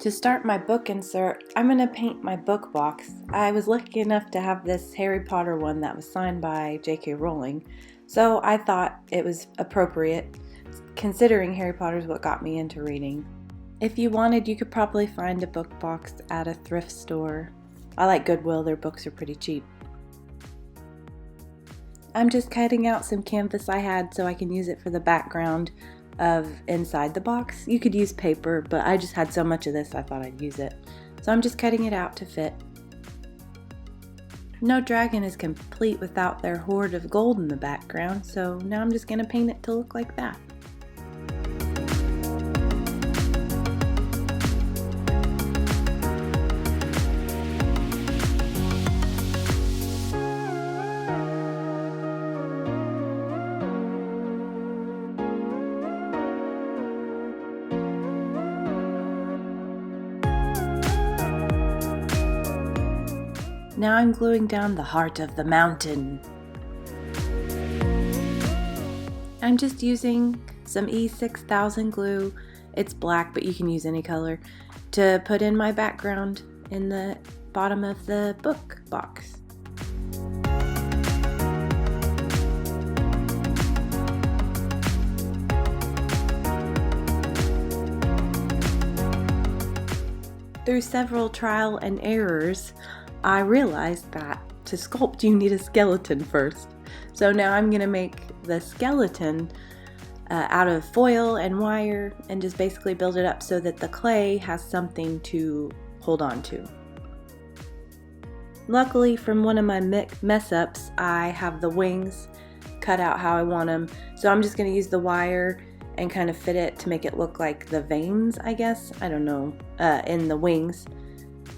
To start my book insert, I'm going to paint my book box. I was lucky enough to have this Harry Potter one that was signed by J.K. Rowling, so I thought it was appropriate, considering Harry Potter is what got me into reading. If you wanted, you could probably find a book box at a thrift store. I like Goodwill, their books are pretty cheap. I'm just cutting out some canvas I had so I can use it for the background of inside the box. You could use paper, but I just had so much of this I thought I'd use it. So I'm just cutting it out to fit. No dragon is complete without their hoard of gold in the background, so now I'm just going to paint it to look like that. Now I'm gluing down the heart of the mountain. I'm just using some E6000 glue, it's black but you can use any color, to put in my background in the bottom of the book box. Through several trial and errors, I realized that to sculpt you need a skeleton first. So now I'm going to make the skeleton out of foil and wire and just basically build it up so that the clay has something to hold on to. Luckily, from one of my mess ups, I have the wings cut out how I want them. So I'm just going to use the wire and kind of fit it to make it look like the veins, I guess, I don't know, in the wings.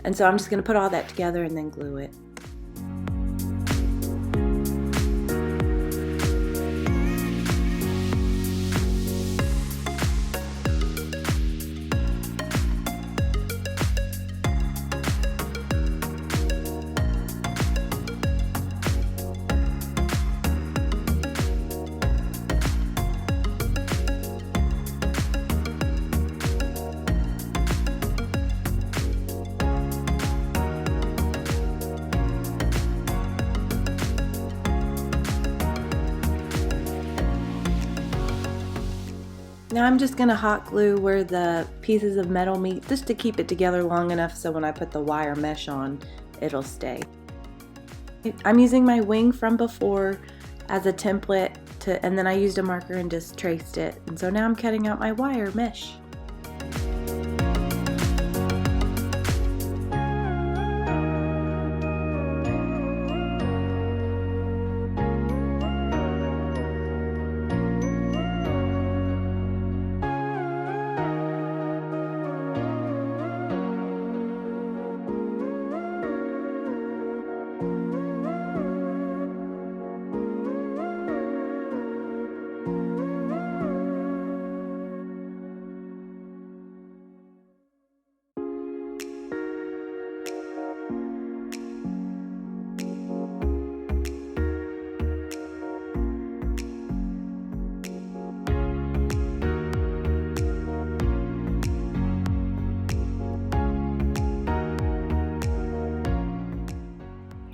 And so I'm just going to put all that together and then glue it. Now I'm just going to hot glue where the pieces of metal meet, just to keep it together long enough so when I put the wire mesh on, it'll stay. I'm using my wing from before as a template, and then I used a marker and just traced it. And so now I'm cutting out my wire mesh.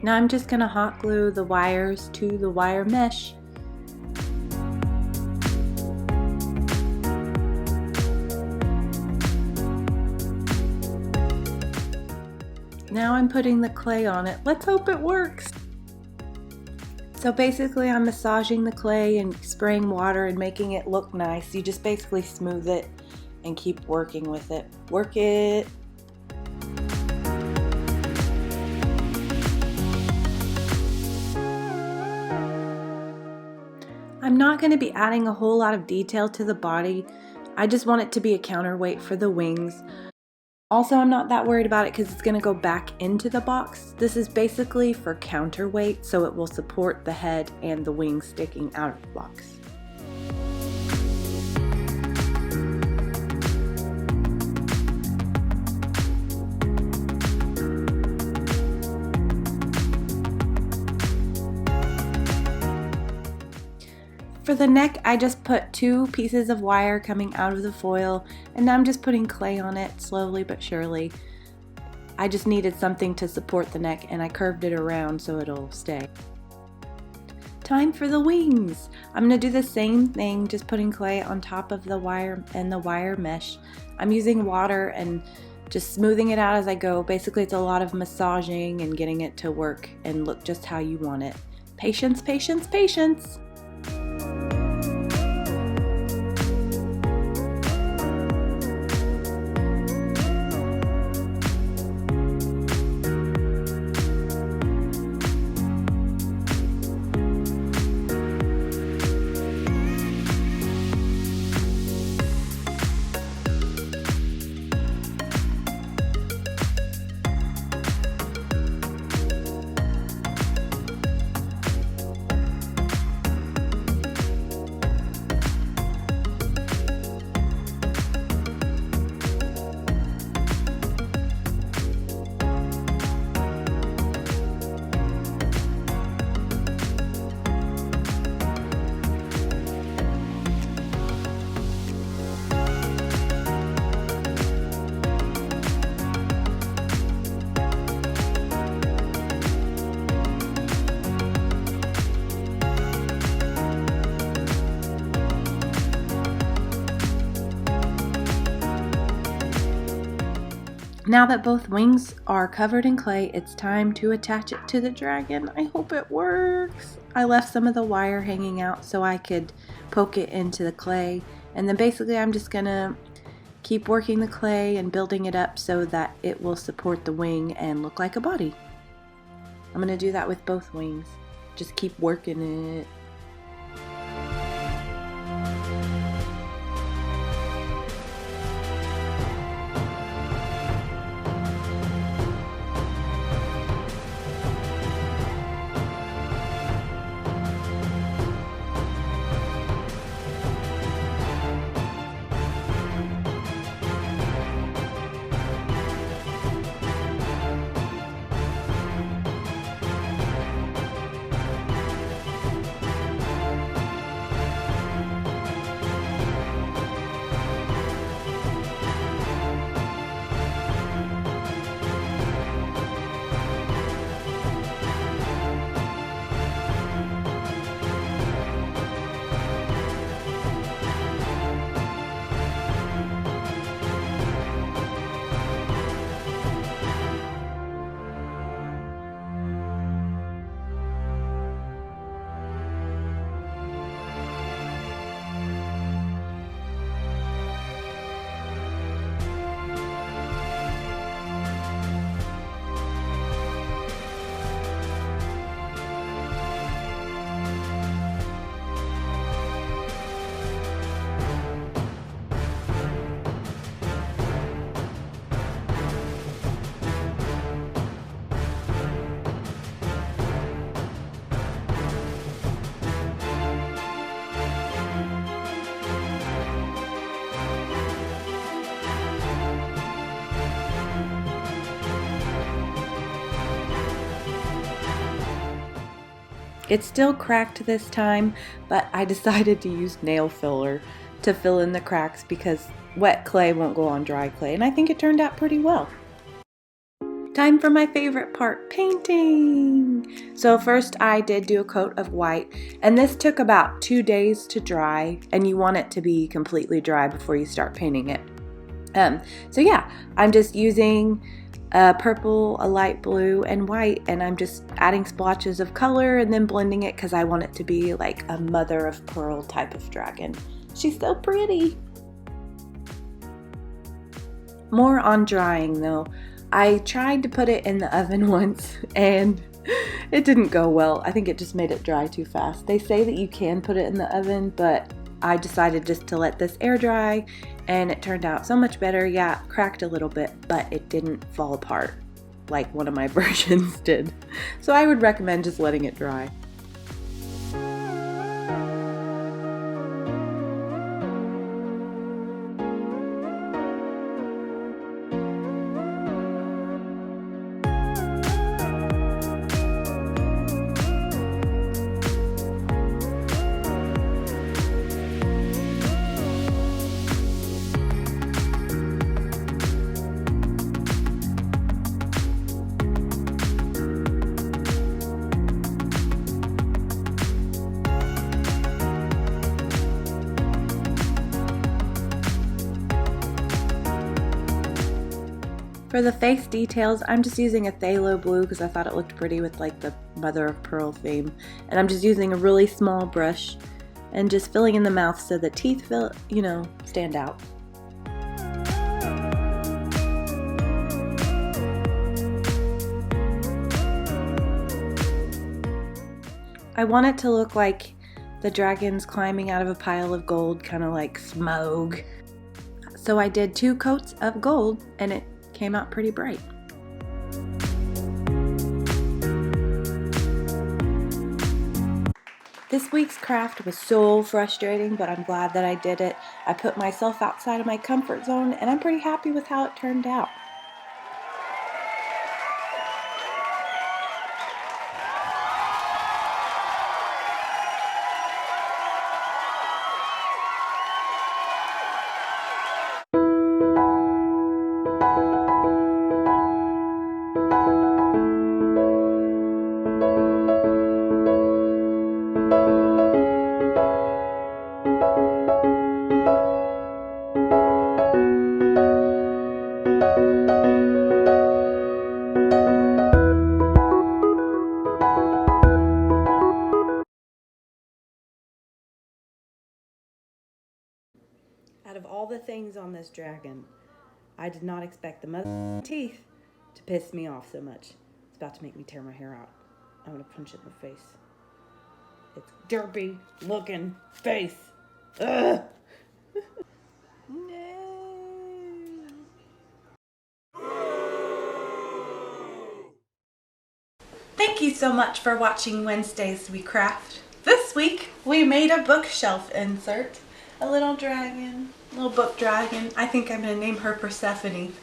Now I'm just going to hot glue the wires to the wire mesh. Now I'm putting the clay on it. Let's hope it works. So basically I'm massaging the clay and spraying water and making it look nice. You just basically smooth it and keep working with it. Work it. I'm not going to be adding a whole lot of detail to the body. I just want it to be a counterweight for the wings. Also, I'm not that worried about it because it's going to go back into the box. This is basically for counterweight, so it will support the head and the wings sticking out of the box. For the neck, I just put 2 pieces of wire coming out of the foil, and I'm just putting clay on it slowly but surely. I just needed something to support the neck, and I curved it around so it'll stay. Time for the wings. I'm going to do the same thing, just putting clay on top of the wire and the wire mesh. I'm using water and just smoothing it out as I go. Basically, it's a lot of massaging and getting it to work and look just how you want it. Patience, patience, patience. Now that both wings are covered in clay, it's time to attach it to the dragon. I hope it works. I left some of the wire hanging out so I could poke it into the clay. And then basically I'm just gonna keep working the clay and building it up so that it will support the wing and look like a body. I'm gonna do that with both wings. Just keep working it. It's still cracked this time, but I decided to use nail filler to fill in the cracks because wet clay won't go on dry clay, and I think it turned out pretty well. Time for my favorite part, painting! So first I did do a coat of white, and this took about 2 days to dry, and you want it to be completely dry before you start painting it. So yeah, I'm just using a purple, a light blue, and white, and I'm just adding splotches of color and then blending it because I want it to be like a mother of pearl type of dragon. She's so pretty. More on drying though. I tried to put it in the oven once and it didn't go well. I think it just made it dry too fast. They say that you can put it in the oven, but I decided just to let this air dry and it turned out so much better. Yeah, cracked a little bit, but it didn't fall apart like one of my versions did. So I would recommend just letting it dry. For the face details, I'm just using a phthalo blue because I thought it looked pretty with like the mother of pearl theme. And I'm just using a really small brush and just filling in the mouth so the teeth feel, stand out. I want it to look like the dragon's climbing out of a pile of gold, kind of like Smaug. So I did 2 coats of gold and it came out pretty bright. This week's craft was so frustrating, but I'm glad that I did it. I put myself outside of my comfort zone and I'm pretty happy with how it turned out. Out of all the things on this dragon, I did not expect the mother teeth to piss me off so much. It's about to make me tear my hair out. I'm gonna punch it in the face. It's derpy looking face. Ugh. No. Thank you so much for watching Wednesdays We Craft. This week we made a bookshelf insert. A little dragon, little book dragon. I think I'm gonna name her Persephone.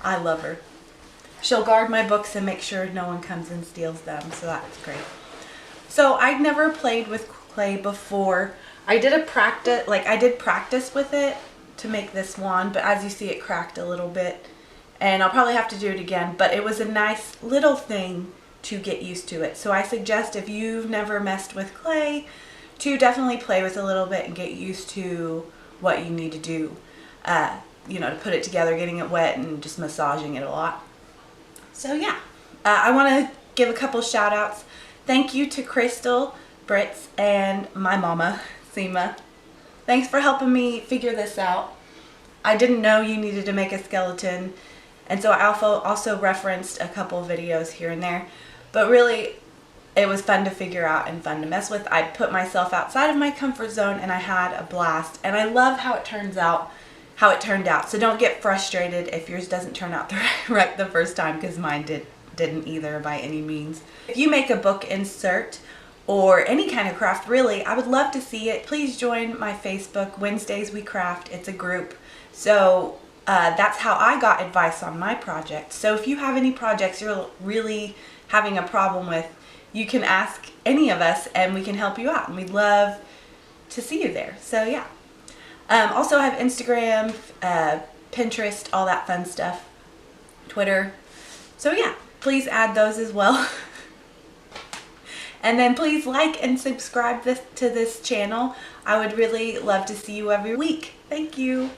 I love her. She'll guard my books and make sure no one comes and steals them, so that's great. So I'd never played with clay before. I did practice with it to make this wand, but as you see it cracked a little bit. And I'll probably have to do it again, but it was a nice little thing to get used to it. So I suggest if you've never messed with clay, to definitely play with a little bit and get used to what you need to do, to put it together, getting it wet and just massaging it a lot. So yeah, I want to give a couple shout outs. Thank you to Crystal, Brits, and my mama, Seema. Thanks for helping me figure this out. I didn't know you needed to make a skeleton, and so I also referenced a couple videos here and there, but really, it was fun to figure out and fun to mess with. I put myself outside of my comfort zone and I had a blast. And I love how it turned out. So don't get frustrated if yours doesn't turn out right the first time, because mine didn't either by any means. If you make a book insert or any kind of craft really, I would love to see it. Please join my Facebook, Wednesdays We Craft. It's a group. So that's how I got advice on my project. So if you have any projects you're really having a problem with, you can ask any of us and we can help you out, and we'd love to see you there. So yeah. Also I have Instagram, Pinterest, all that fun stuff, Twitter. So yeah, please add those as well. And then please like and subscribe to this channel. I would really love to see you every week. Thank you.